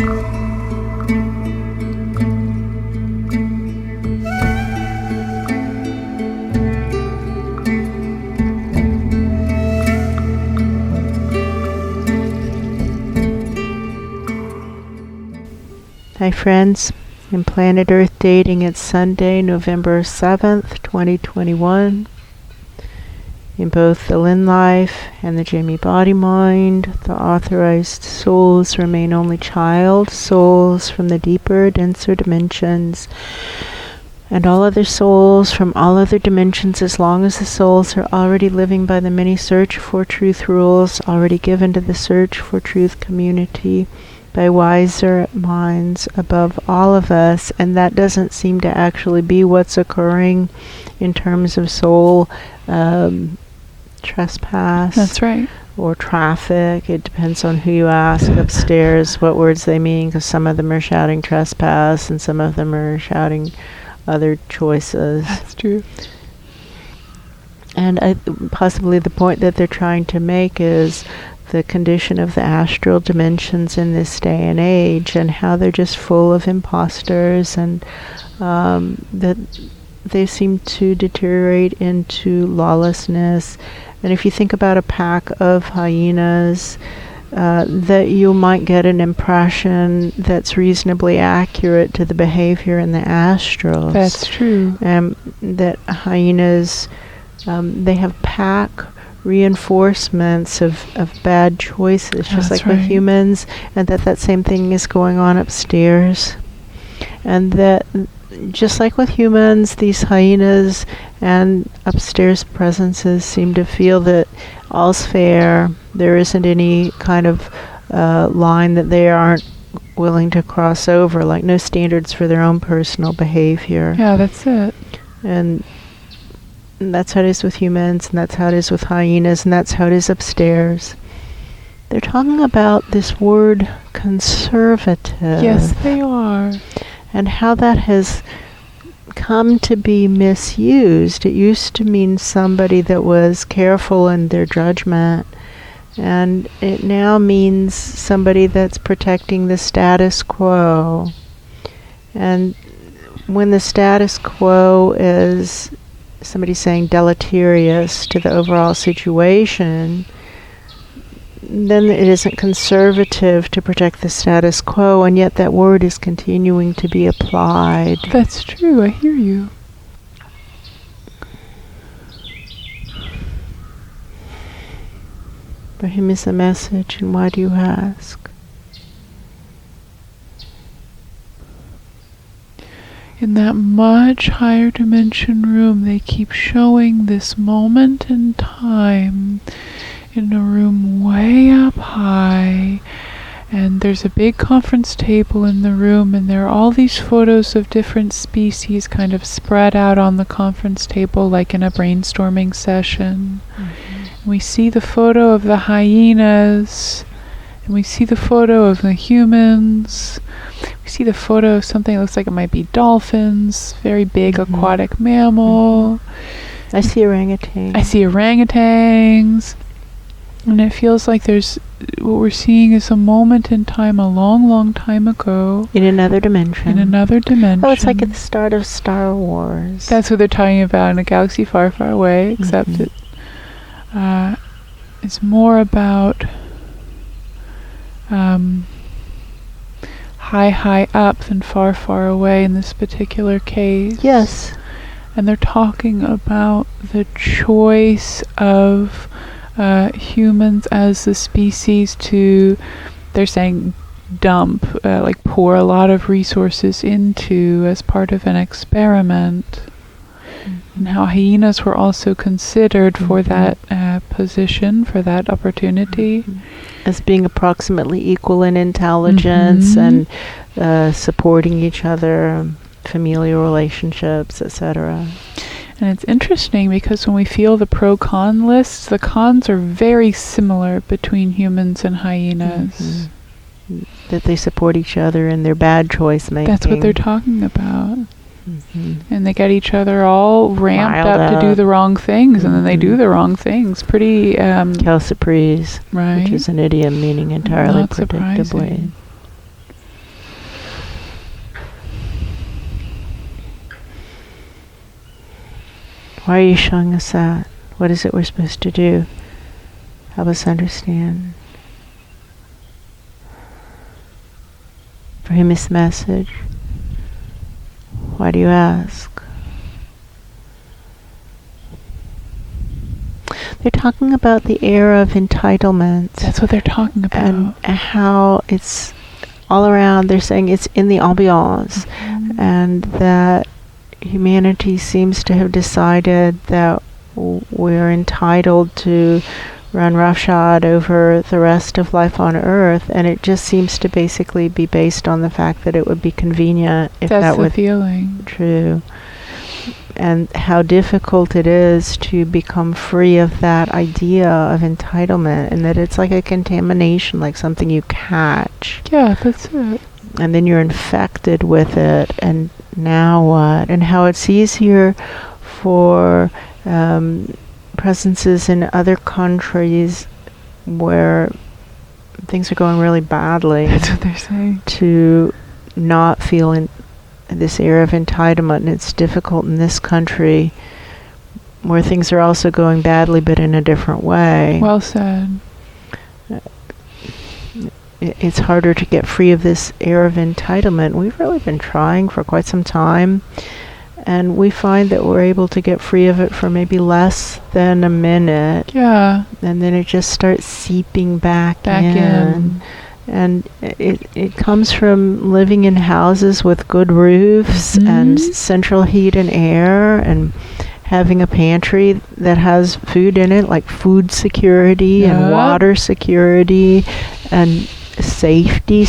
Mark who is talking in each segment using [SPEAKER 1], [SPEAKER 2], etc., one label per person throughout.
[SPEAKER 1] Hi friends, in Planet Earth Dating, it's Sunday, November 7th, 2021. In both the Lynn Life and the Jamie Body Mind, the authorized souls remain only child souls from the deeper, denser dimensions, and all other souls from all other dimensions, as long as the souls are already living by the many search for truth rules already given to the search for truth community by wiser minds above all of us. And that doesn't seem to actually be what's occurring in terms of soul trespass.
[SPEAKER 2] That's right.
[SPEAKER 1] Or traffic. It depends on who you ask upstairs what words they mean, because some of them are shouting trespass and some of them are shouting other choices.
[SPEAKER 2] That's true.
[SPEAKER 1] And possibly the point that they're trying to make is the condition of the astral dimensions in this day and age, and how they're just full of imposters, and that they seem to deteriorate into lawlessness. And if you think about a pack of hyenas, that you might get an impression that's reasonably accurate to the behavior in the astrals.
[SPEAKER 2] That's true.
[SPEAKER 1] That hyenas, they have pack reinforcements of bad choices, just like with humans, and that same thing is going on upstairs. And that just like with humans, these hyenas and upstairs presences seem to feel that all's fair. There isn't any kind of line that they aren't willing to cross over, like no standards for their own personal behavior.
[SPEAKER 2] Yeah, that's it.
[SPEAKER 1] And that's how it is with humans, and that's how it is with hyenas, and that's how it is upstairs. They're talking about this word conservative.
[SPEAKER 2] Yes, they are.
[SPEAKER 1] And how that has come to be misused. It used to mean somebody that was careful in their judgment, and it now means somebody that's protecting the status quo. And when the status quo is, somebody saying, deleterious to the overall situation, then it isn't conservative to protect the status quo, and yet that word is continuing to be applied.
[SPEAKER 2] That's true, I hear you.
[SPEAKER 1] For him is the message, and why do you ask?
[SPEAKER 2] In that much higher dimension room, they keep showing this moment in time in a room way up high, and there's a big conference table in the room, and there are all these photos of different species kind of spread out on the conference table like in a brainstorming session. Mm-hmm. We see the photo of the hyenas, and we see the photo of the humans. We see the photo of something that looks like it might be dolphins, very big aquatic mammal.
[SPEAKER 1] Mm-hmm. I see orangutan.
[SPEAKER 2] I see orangutans. And it feels like there's, what we're seeing is a moment in time, a long, long time ago.
[SPEAKER 1] In another dimension.
[SPEAKER 2] In another dimension.
[SPEAKER 1] Oh, it's like at the start of Star Wars.
[SPEAKER 2] That's what they're talking about, in a galaxy far, far away, except it's more about high up than far, far away in this particular case.
[SPEAKER 1] Yes.
[SPEAKER 2] And they're talking about the choice of humans as the species to, they're saying, dump, like pour a lot of resources into as part of an experiment. And how hyenas were also considered for that position, for that opportunity.
[SPEAKER 1] As being approximately equal in intelligence and supporting each other, familial relationships, etc.
[SPEAKER 2] And it's interesting because when we feel the pro-con lists, the cons are very similar between humans and hyenas.
[SPEAKER 1] That they support each other in their bad choice making.
[SPEAKER 2] That's what they're talking about. And they get each other all ramped up to do the wrong things, and then they do the wrong things. Pretty
[SPEAKER 1] calciprese,
[SPEAKER 2] right?
[SPEAKER 1] Which is an idiom meaning entirely
[SPEAKER 2] Not
[SPEAKER 1] predictably.
[SPEAKER 2] surprising.
[SPEAKER 1] Why are you showing us that? What is it we're supposed to do? Help us understand. For whom is the message? Why do you ask? They're talking about the era of entitlement.
[SPEAKER 2] That's what they're talking about.
[SPEAKER 1] And how it's all around. They're saying it's in the ambiance. And that humanity seems to have decided that we're entitled to run roughshod over the rest of life on Earth, and it just seems to basically be based on the fact that it would be convenient if
[SPEAKER 2] That's
[SPEAKER 1] that
[SPEAKER 2] the
[SPEAKER 1] were
[SPEAKER 2] feeling.
[SPEAKER 1] true. And how difficult it is to become free of that idea of entitlement, and that it's like a contamination, like something you catch.
[SPEAKER 2] Yeah, that's it.
[SPEAKER 1] And then you're infected with it, and now what? And how it's easier for presences in other countries where things are going really badly.
[SPEAKER 2] That's what they're saying.
[SPEAKER 1] To not feel in this era of entitlement, and it's difficult in this country where things are also going badly, but in a different way.
[SPEAKER 2] Well said.
[SPEAKER 1] It's harder to get free of this era of entitlement. We've really been trying for quite some time, and we find that we're able to get free of it for maybe less than a minute.
[SPEAKER 2] Yeah.
[SPEAKER 1] And then it just starts seeping back
[SPEAKER 2] in.
[SPEAKER 1] And it comes from living in houses with good roofs and central heat and air, and having a pantry that has food in it, like food security and water security and security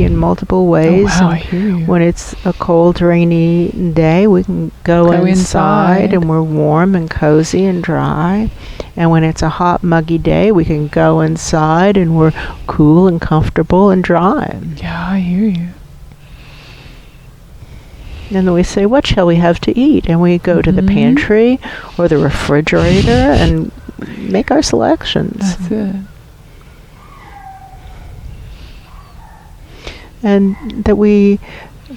[SPEAKER 1] in multiple ways.
[SPEAKER 2] Oh, wow, I hear you.
[SPEAKER 1] When it's a cold, rainy day, we can go inside and we're warm and cozy and dry. And when it's a hot, muggy day, we can go inside and we're cool and comfortable and dry.
[SPEAKER 2] Yeah, I hear you.
[SPEAKER 1] And then we say, what shall we have to eat? And we go to the pantry or the refrigerator and make our selections.
[SPEAKER 2] That's it.
[SPEAKER 1] And that we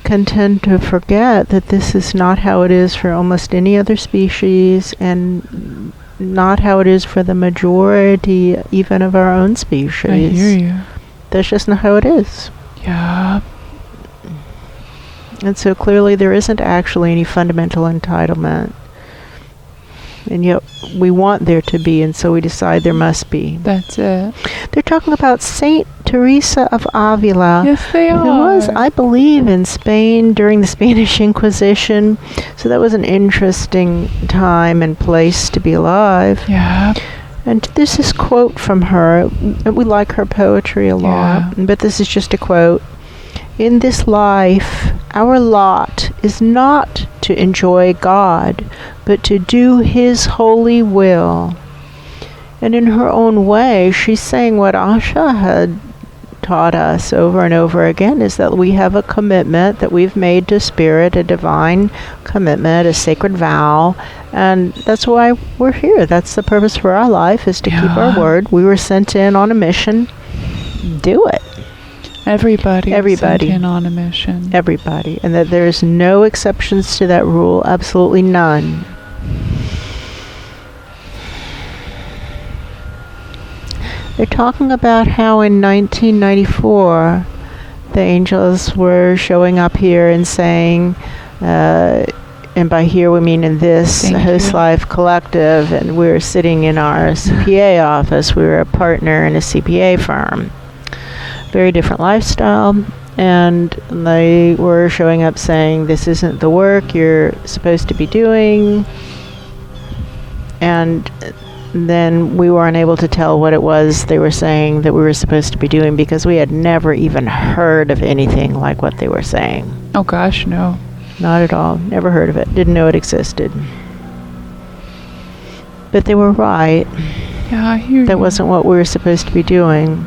[SPEAKER 1] can tend to forget that this is not how it is for almost any other species, and not how it is for the majority even of our own species.
[SPEAKER 2] I hear you.
[SPEAKER 1] That's just not how it is.
[SPEAKER 2] Yeah.
[SPEAKER 1] And so clearly there isn't actually any fundamental entitlement. And yet we want there to be, and so we decide there must be.
[SPEAKER 2] That's it.
[SPEAKER 1] They're talking about Saint Teresa of Avila.
[SPEAKER 2] Yes, they are.
[SPEAKER 1] Who was, I believe, in Spain during the Spanish Inquisition. So that was an interesting time and place to be alive.
[SPEAKER 2] Yeah.
[SPEAKER 1] And this is a quote from her. We like her poetry a lot, but this is just a quote. In this life, our lot is not to enjoy God, but to do His holy will. And in her own way, she's saying what Asha had taught us over and over again, is that we have a commitment that we've made to Spirit, a divine commitment, a sacred vow, and that's why we're here. That's the purpose for our life, is to keep our word. We were sent in on a mission. Do it.
[SPEAKER 2] Everybody sent in on a mission.
[SPEAKER 1] Everybody. And that there's no exceptions to that rule. Absolutely none. They're talking about how in 1994 the angels were showing up here and saying, and by here we mean in this Host Life Collective, and we were sitting in our CPA office. We were a partner in a CPA firm. Very different lifestyle, and they were showing up saying, this isn't the work you're supposed to be doing. And then we weren't able to tell what it was they were saying that we were supposed to be doing, because we had never even heard of anything like what they were saying.
[SPEAKER 2] Oh gosh, no.
[SPEAKER 1] Not at all. Never heard of it. Didn't know it existed. But they were right.
[SPEAKER 2] Yeah, I hear you.
[SPEAKER 1] That wasn't what we were supposed to be doing.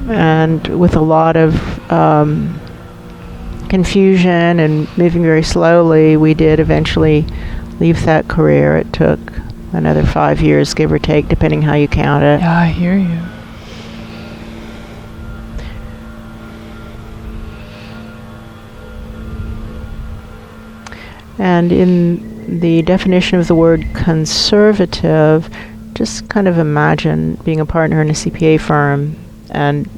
[SPEAKER 1] And with a lot of confusion and moving very slowly, we did eventually leave that career. It took another 5 years, give or take, depending how you count it.
[SPEAKER 2] Yeah, I hear you.
[SPEAKER 1] And in the definition of the word conservative, just kind of imagine being a partner in a CPA firm, and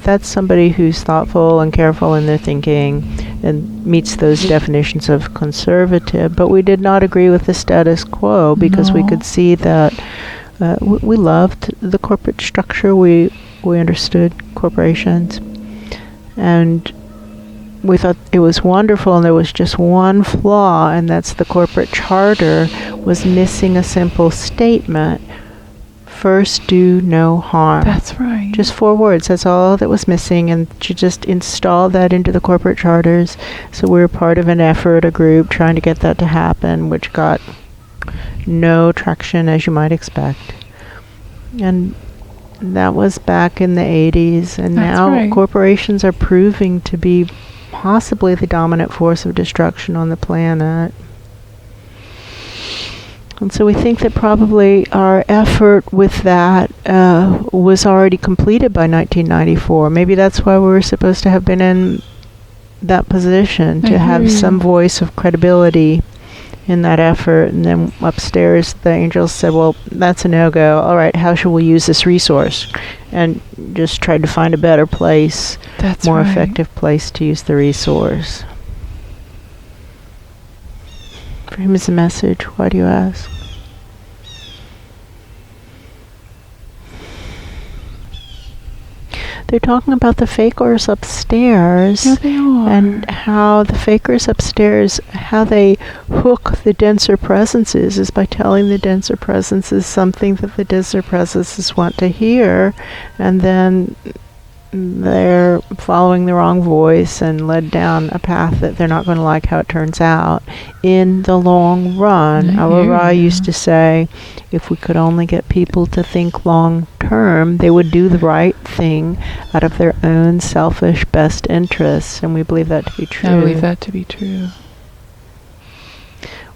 [SPEAKER 1] that's somebody who's thoughtful and careful in their thinking and meets those definitions of conservative. But we did not agree with the status quo because we could see that we loved the corporate structure. We understood corporations, and we thought it was wonderful, and there was just one flaw, and that's the corporate charter was missing a simple statement: first, do no harm.
[SPEAKER 2] That's right.
[SPEAKER 1] Just 4 words. That's all that was missing, and she just installed that into the corporate charters. So we were part of an effort, a group, trying to get that to happen, which got no traction, as you might expect. And that was back in the 80s, and
[SPEAKER 2] That's
[SPEAKER 1] now
[SPEAKER 2] right.
[SPEAKER 1] corporations are proving to be possibly the dominant force of destruction on the planet. And so we think that probably our effort with that was already completed by 1994. Maybe that's why we were supposed to have been in that position, to have some voice of credibility in that effort. And then upstairs, the angels said, well, that's a no-go. All right, how shall we use this resource? And just tried to find a better place, more effective place to use the resource. For him is a message. Why do you ask? They're talking about the fakers upstairs.
[SPEAKER 2] Yeah, they are.
[SPEAKER 1] And how the fakers upstairs, how they hook the denser presences is by telling the denser presences something that the denser presences want to hear, and then they're following the wrong voice and led down a path that they're not going to like how it turns out in the long run. Our used to say, if we could only get people to think long term, they would do the right thing out of their own selfish best interests. And we believe that to be true.
[SPEAKER 2] I believe that to be true.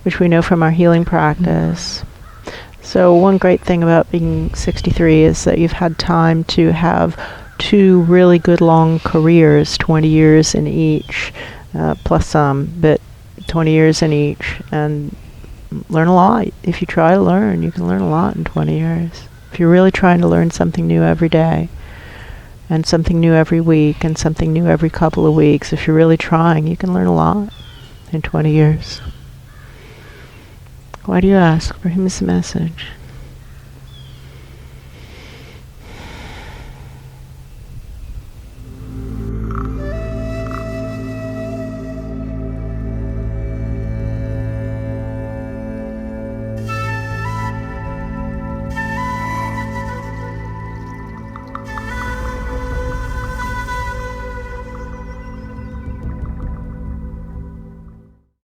[SPEAKER 1] Which we know from our healing practice. So one great thing about being 63 is that you've had time to have 2 really good long careers, 20 years in each, plus some, but 20 years in each, and learn a lot. If you try to learn, you can learn a lot in 20 years. If you're really trying to learn something new every day, and something new every week, and something new every couple of weeks, if you're really trying, you can learn a lot in 20 years. Why do you ask? For him is a message.